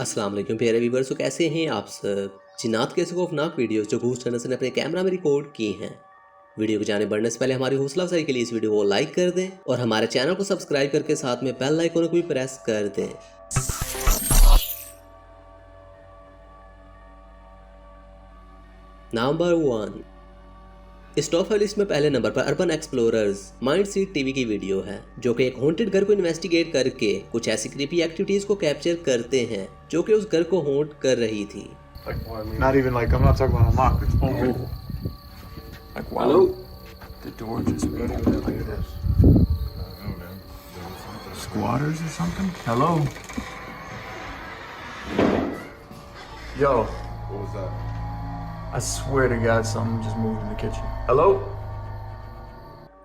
अस्सलाम वालेकुम प्यारे व्यूअर्स। तो कैसे हैं आप सब। जिन्नात के खौफनाक वीडियोस जो गूस चैनल ने अपने कैमरा में रिकॉर्ड की हैं। वीडियो को जाने बढ़ने से पहले हमारी हौसला अफजाई के लिए इस वीडियो को लाइक कर दें और हमारे चैनल को सब्सक्राइब करके साथ में बेल आइकन को भी प्रेस कर दें। नंबर 1 इस टॉप 5 लिस्ट में पहले नंबर पर urban explorers mind seat TV की वीडियो है, जो कि एक हॉन्टेड घर को इन्वेस्टिगेट करके कुछ ऐसी क्रीपी एक्टिविटीज को कैप्चर करते हैं जो कि उस घर को हॉन्ट कर रही थी। Not even like, I'm not talking about a mock, it's open. Like, wow. Hello? The door just opened up like this. Squatters or something? Hello? Yo. What was that? I swear to God, something just moved in the kitchen. Hello?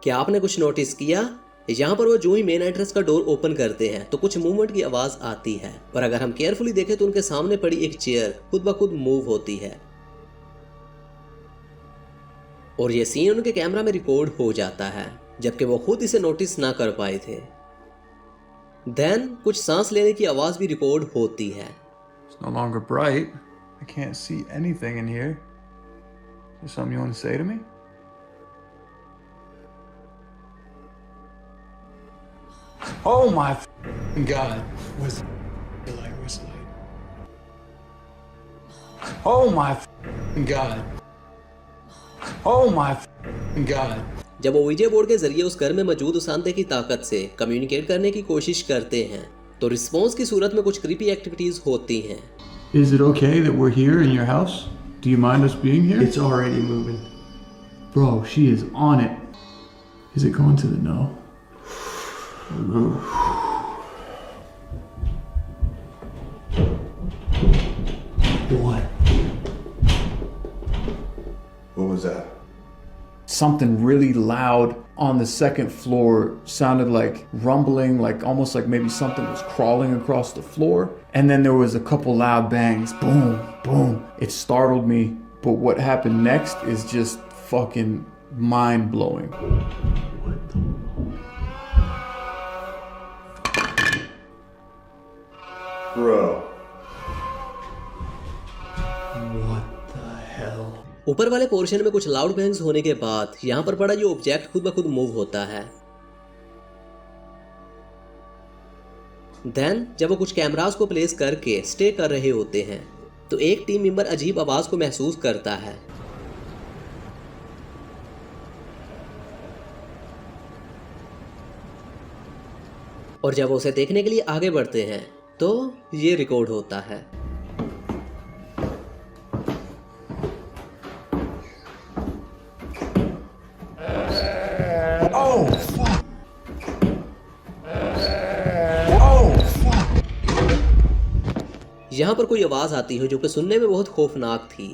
क्या आपने कुछ notice किया? यहाँ पर वो जो ही main entrance का door open करते हैं तो कुछ मूवमेंट की आवाज आती है, और अगर हम केयरफुली देखें तो उनके सामने पड़ी एक चेयर खुद ब खुद मूव होती है और ये सीन उनके कैमरा में रिकॉर्ड हो जाता है, जबकि वो खुद इसे नोटिस ना कर पाए थे। देन कुछ सांस लेने की आवाज भी रिकॉर्ड होती है। It's no longer bright. I can't see anything in here. Is there something you want to say to me? Oh my God. Where's the light? Where's the light? Oh my God. Oh my God. जब वो वीजे board के जरिए उस घर में मौजूद उस आंधे की ताकत से कम्युनिकेट करने की कोशिश करते हैं तो रिस्पॉन्स की सूरत में कुछ क्रीपी एक्टिविटीज होती हैं। Is it okay that we're here in your house? Do you mind us being here? It's already moving. Bro, she is on it. Is it going to the no? What? What was that? Something really loud on the second floor sounded like rumbling, like almost like maybe something was crawling across the floor. And then there was a couple loud bangs, boom, boom. It startled me, but what happened next is just fucking mind blowing. What the? Bro. What the hell? ऊपर वाले portion में कुछ loud bangs होने के बाद यहाँ पर पड़ा ये ऑब्जेक्ट खुद ब खुद मूव होता है। देन जब वो कुछ कैमरास को प्लेस करके स्टे कर रहे होते हैं तो एक टीम मेंबर अजीब आवाज को महसूस करता है। और जब वो उसे देखने के लिए आगे बढ़ते हैं तो ये रिकॉर्ड होता है। यहाँ पर कोई आवाज आती है जो कि सुनने में बहुत खौफनाक थी।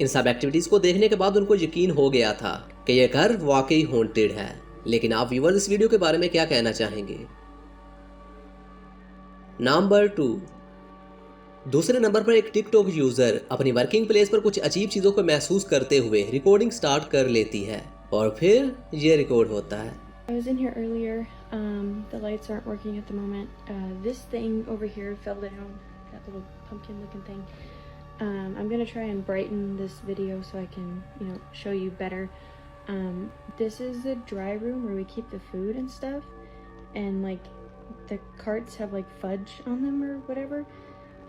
इन सब एक्टिविटीज को देखने के बाद उनको यकीन हो गया था कि यह घर वाकई हॉन्टेड है। लेकिन आप व्यूअर्स इस वीडियो के बारे में क्या कहना चाहेंगे? नंबर 2 दूसरे नंबर पर एक टिकटॉक यूजर अपनी वर्किंग प्लेस पर कुछ अजीब चीजों को महसूस करते हुए रिकॉर्डिंग स्टार्ट कर लेती है और फिर ये रिकॉर्ड होता है। I was in here earlier. The lights aren't working at the moment. This thing over here fell down. That little pumpkin-looking thing. I'm gonna try and brighten this video so I can, show you better. This is the dry room where we keep the food and stuff, and like the carts have like fudge on them or whatever.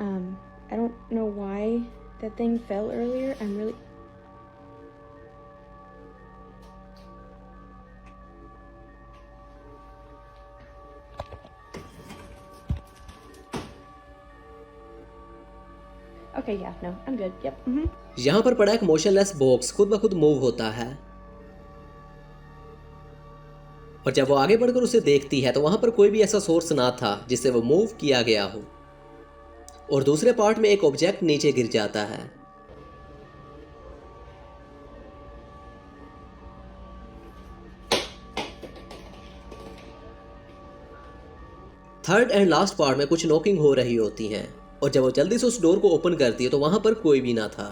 I don't know why that thing fell earlier. I'm really. Okay, yeah, no, I'm good. Yep. यहाँ पर पड़ा एक motionless box खुद ब खुद move होता है और जब वो आगे बढ़कर उसे देखती है तो वहां पर कोई भी ऐसा सोर्स ना था जिससे वो मूव किया गया हो, और दूसरे पार्ट में एक ऑब्जेक्ट नीचे गिर जाता है। थर्ड एंड लास्ट पार्ट में कुछ नॉकिंग हो रही होती हैं और जब वो जल्दी से उस डोर को ओपन करती है तो वहां पर कोई भी ना था।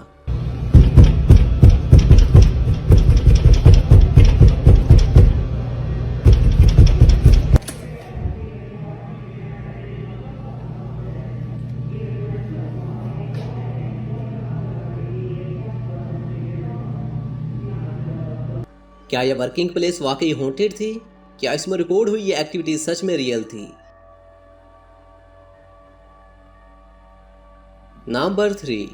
क्या यह वर्किंग प्लेस वाकई हॉन्टेड थी? क्या इसमें रिकॉर्ड हुई ये एक्टिविटी सच में रियल थी? नंबर 3,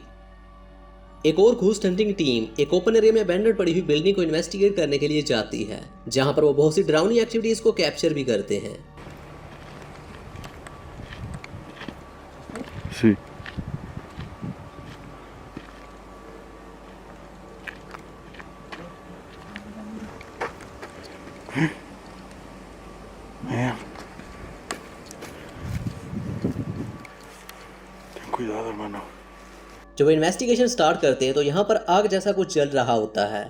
एक और घोस्ट हंटिंग टीम एक ओपन एरिया में अबैंडन पड़ी हुई बिल्डिंग को इन्वेस्टिगेट करने के लिए जाती है, जहां पर वो बहुत सी डरावनी एक्टिविटीज को कैप्चर भी करते हैं। Sí. Man. Ten cuidado, hermano. जब वो इन्वेस्टिगेशन स्टार्ट करते हैं तो यहाँ पर आग जैसा कुछ जल रहा होता है,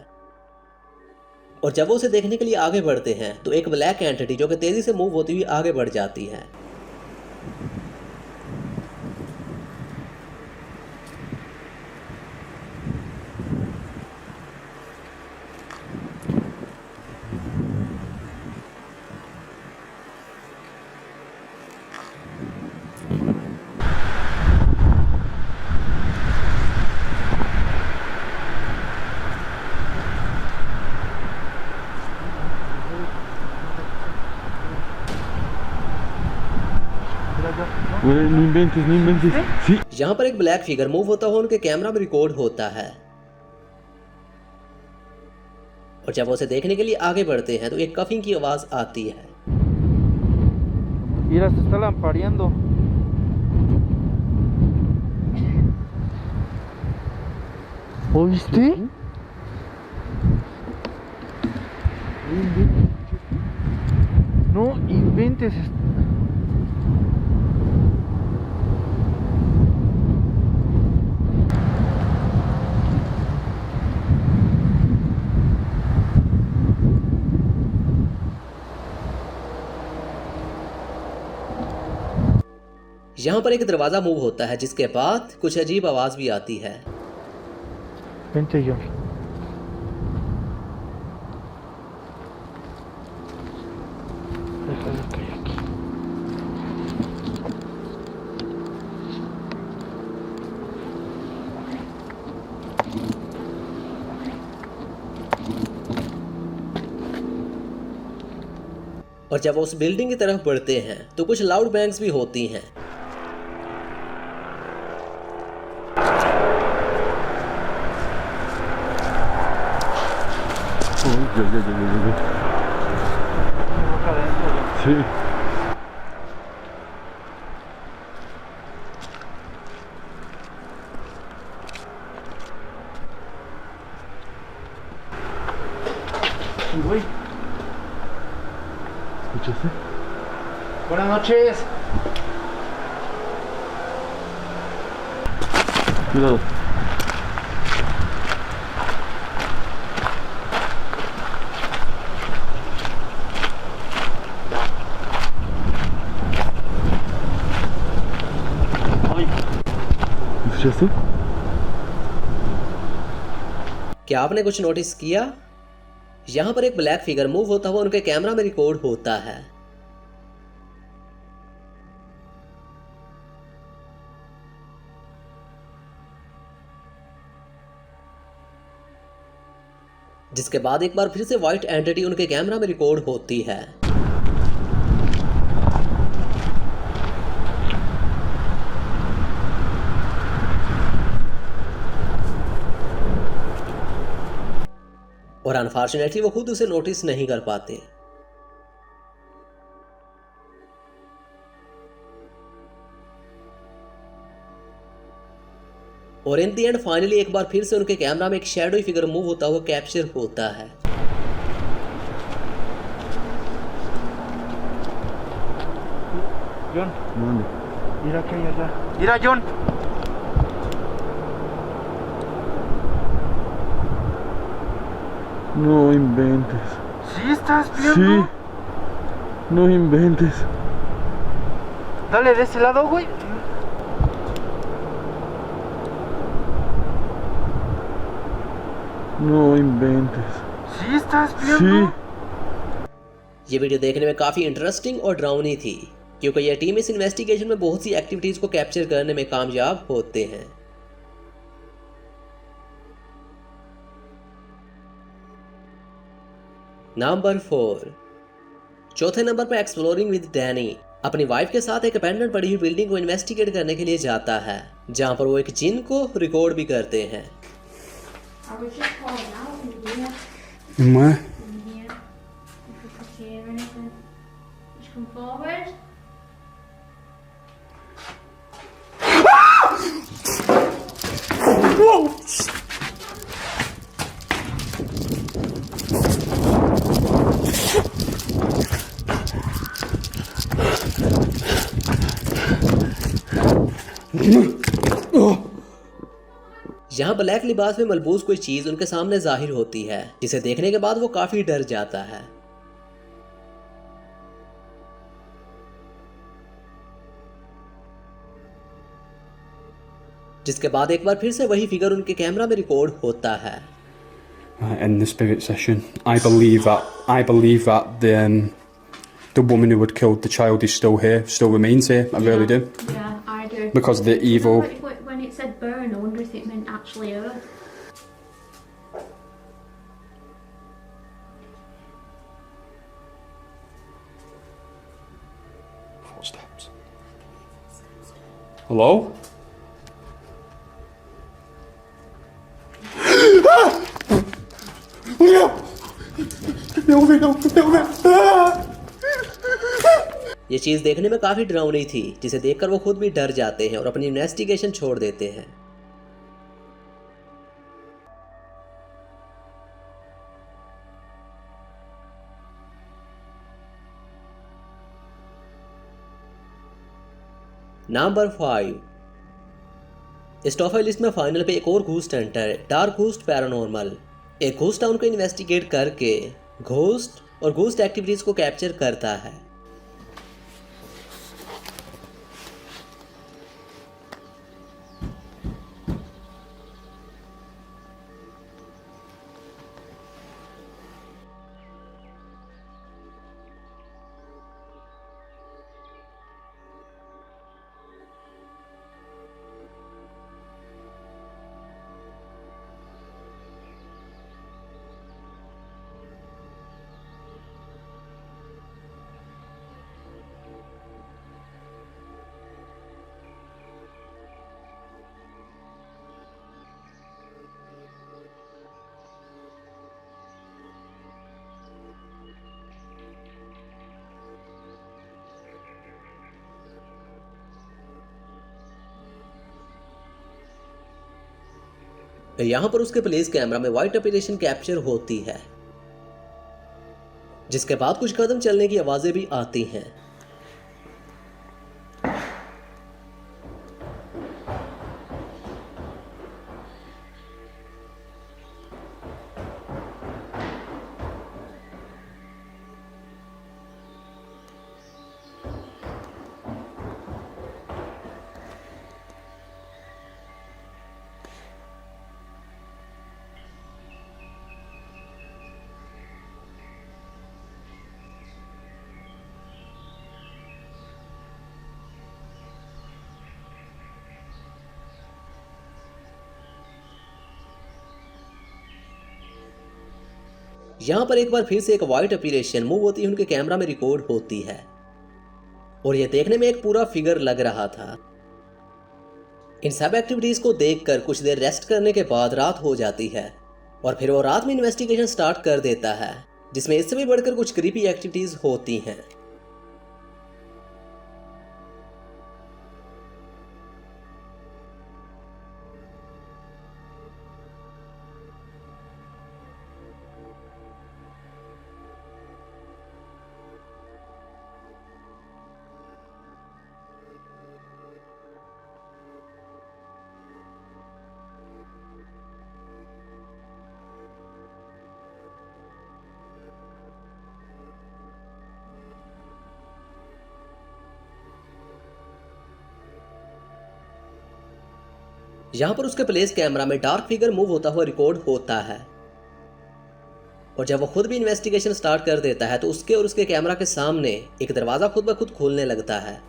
और जब वो उसे देखने के लिए आगे बढ़ते हैं तो एक ब्लैक एंटिटी जो कि तेजी से मूव होती हुई आगे बढ़ जाती है। Güey, no inventes, no inventes. Sí. यहाँ पर एक ब्लैक फिगर मूव होता हुआ उनके कैमरा में रिकॉर्ड होता है, और जब वो उसे देखने के लिए आगे बढ़ते हैं तो एक कफिंग की आवाज आती है। Mira, se está lampareando. ¿Oíste? No inventes. यहाँ पर एक दरवाजा मूव होता है, जिसके बाद कुछ अजीब आवाज भी आती है। Vente, John. Déjalo que hay aquí. और जब वो उस बिल्डिंग की तरफ बढ़ते हैं तो कुछ लाउड बैंग्स भी होती हैं। Ya. Boca adentro, John. Sí. Güey. ¿Escuchaste? Buenas noches. Cuidado. Ay. ¿Escuchaste? क्या आपने कुछ नोटिस किया? यहाँ पर एक ब्लैक फिगर मूव होता हुआ उनके कैमरा में रिकॉर्ड होता है। जिसके बाद एक बार फिर से व्हाइट एंटिटी उनके कैमरा में रिकॉर्ड होती है। और अनफॉर्चुनेटली वो खुद उसे नोटिस नहीं कर पाते। और इन दी एंड फाइनली एक बार फिर से उनके कैमरा में एक शैडो फिगर मूव होता हुआ कैप्चर होता है। John, ¿Dónde? mira que hay allá. Mira, John. No inventes. ¿Sí estás viendo? Sí. No inventes. Dale de ese lado, güey. No inventes. ¿Sí estás viendo? Sí. ये video देखने में काफी interesting और डरावनी थी, क्योंकि यह टीम इस इन्वेस्टिगेशन में बहुत सी एक्टिविटीज को कैप्चर करने में कामयाब होते हैं। नंबर 4। चौथे नंबर पर एक्सप्लोरिंग विद डैनी अपनी वाइफ के साथ एक अबैंडन पड़ी हुई बिल्डिंग को इन्वेस्टिगेट करने के लिए जाता है, जहां पर वो एक जिन को रिकॉर्ड भी करते हैं। I was just calling out in here, In where? in here. If you could hear anything, just come forward. यहाँ ब्लैक लिबास में मलबूस कोई चीज उनके सामने जाहिर होती है, जिसे देखने के बाद वो काफी डर जाता है। जिसके बाद एक बार फिर से वही फिगर उनके कैमरा में रिकॉर्ड होता है। In the spirit session, I believe that the woman who had killed the child is still here, still remains here. I really do. Yeah, I do. Because the evil. When it said burn, I wonder if it meant actually her. Footsteps. Hello? ये चीज देखने में काफी डरावनी थी, जिसे देखकर वो खुद भी डर जाते हैं और अपनी इन्वेस्टिगेशन छोड़ देते हैं। नंबर 5। इस टॉप 5 लिस्ट में फाइनल पे एक और ghost Hunter, dark ghost paranormal, एक घोस्ट टाउन को इन्वेस्टिगेट करके घोस्ट और घोस्ट एक्टिविटीज को कैप्चर करता है। यहाँ पर उसके पुलिस कैमरा में वाइट अपीरेशन कैप्चर होती है, जिसके बाद कुछ कदम चलने की आवाजें भी आती हैं। यहाँ पर एक बार फिर से एक वाइट अपीरेशन मूव होती है उनके कैमरा में रिकॉर्ड होती है, और यह देखने में एक पूरा फिगर लग रहा था। इन सब एक्टिविटीज को देखकर कुछ देर रेस्ट करने के बाद रात हो जाती है, और फिर वो रात में इन्वेस्टिगेशन स्टार्ट कर देता है, जिसमें इससे भी बढ़कर कुछ क्रीपी एक्टिविटीज होती हैं। यहाँ पर उसके प्लेस कैमरा में डार्क फिगर मूव होता हुआ रिकॉर्ड होता है, और जब वो खुद भी इन्वेस्टिगेशन स्टार्ट कर देता है तो उसके और उसके कैमरा के सामने एक दरवाजा खुद ब खुद खोलने लगता है।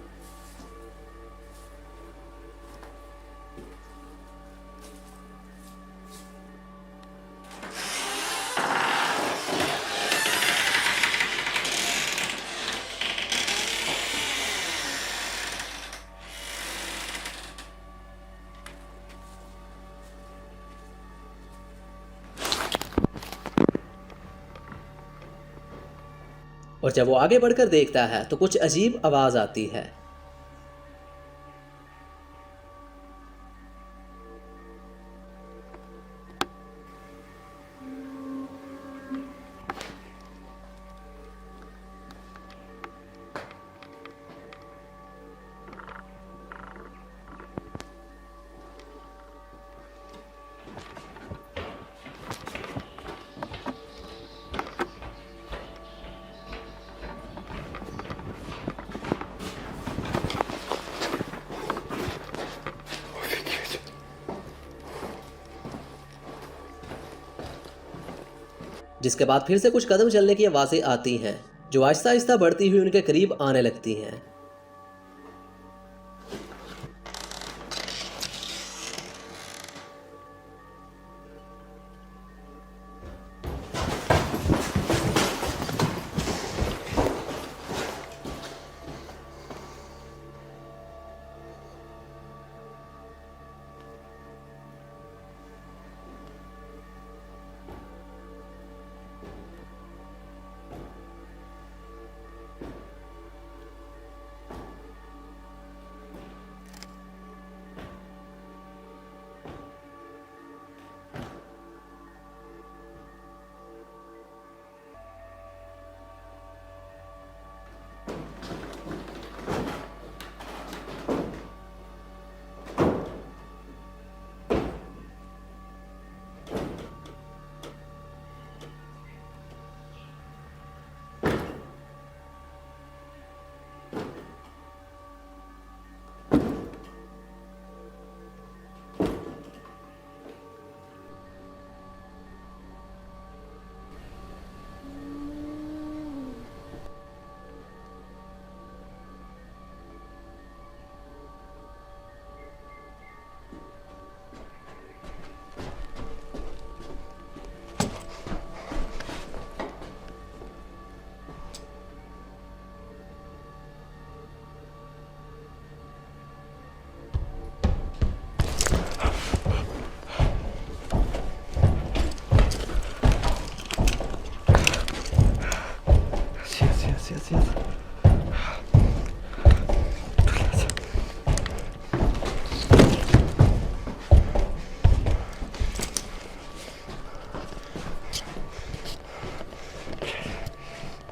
और जब वो आगे बढ़कर देखता है तो कुछ अजीब आवाज़ आती है। जिसके बाद फिर से कुछ कदम चलने की आवाज़ें आती हैं जो आहिस्ता आहिस्ता बढ़ती हुई उनके करीब आने लगती हैं।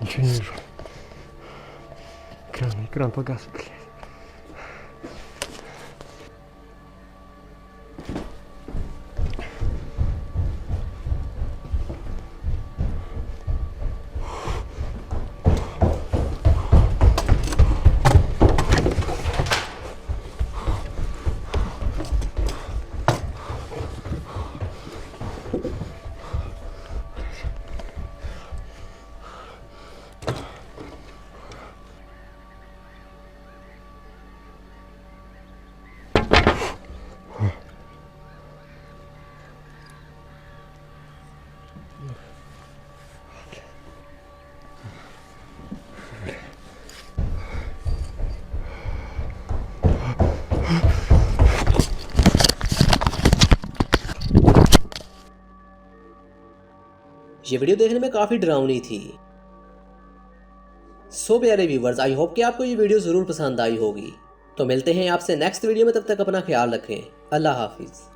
Ничего не вижу. Экран погас, блядь. ये वीडियो देखने में काफ़ी डरावनी थी। सो प्यारे व्यूवर्स, आई होप कि आपको ये वीडियो ज़रूर पसंद आई होगी। तो मिलते हैं आपसे नेक्स्ट वीडियो में, तब तक अपना ख्याल रखें। अल्लाह हाफिज़।